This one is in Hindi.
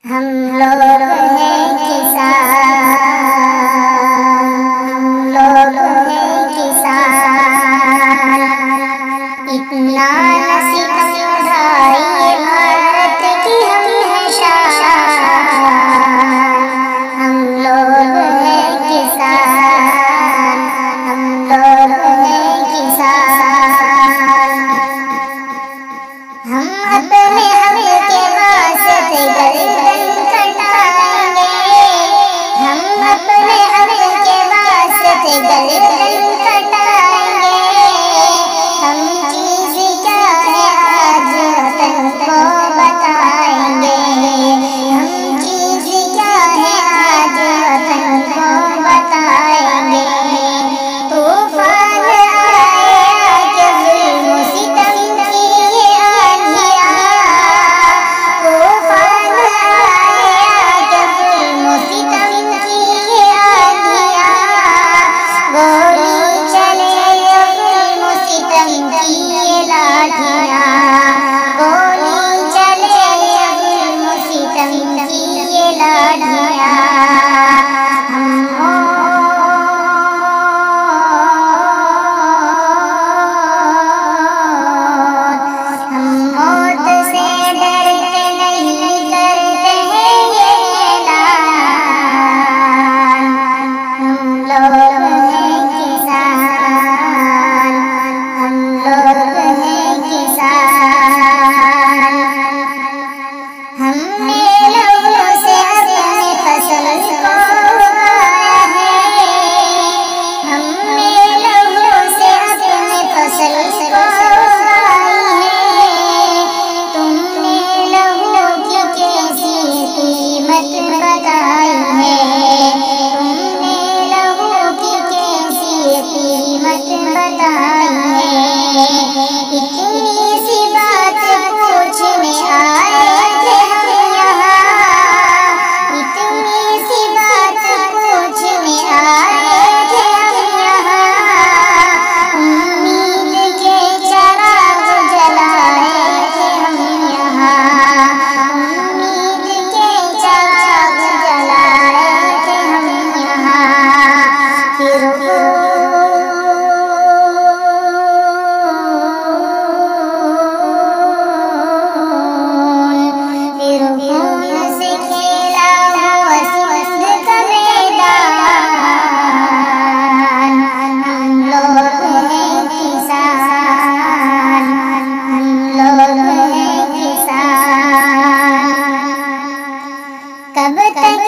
हम लोग हैं किसान, हम लोग हैं किसान। इतना न सितम ढाई भारत की हम हैं शान। हम लोग हैं किसान, हम लोग हैं किसान। हम अपने हक के वास्ते गर्दन कटाएंगे, हम अपने हक के वास्ते गर्दन कटाएंगे। हम चीज़ क्या है आज वतन को बताएंगे, हम चीज़ क्या है आज वतन को बताएंगे। तूफान आया जब जुल्म सितम की ये आंधियाँ, तूफान आया जब जुल्म सितम की ये आंधियाँ। गोली चले जब जुल्म सितम की ये लाठियाँ, गोली चले जब जुल्म सितम की ये लाठियाँ। हम मौत से डरते नहीं, करते हैं ये ऐलान। हम लोग हैं किसान, हम लोग हैं किसान। हमने लहू से अपने फसल को उगाया है, हमने लहू से अपने फसल को उगाई है। तुमने लहू की कैसी कीमत बताई है, तुमने लहू की कैसी कीमत बताई है। इतनी सी बात पूछने आए थे हम यहाँ, इतनी सी बात पूछने आए थे हम यहाँ। उम्मीद के चिराग जलाए थे हम यहाँ, उम्मीद के चिराग जलाए थे हम यहाँ। फिर खून से खेला हुआ सिंध का मैदान। हम लोग हैं किसान, हम लोग हैं किसान। कब तक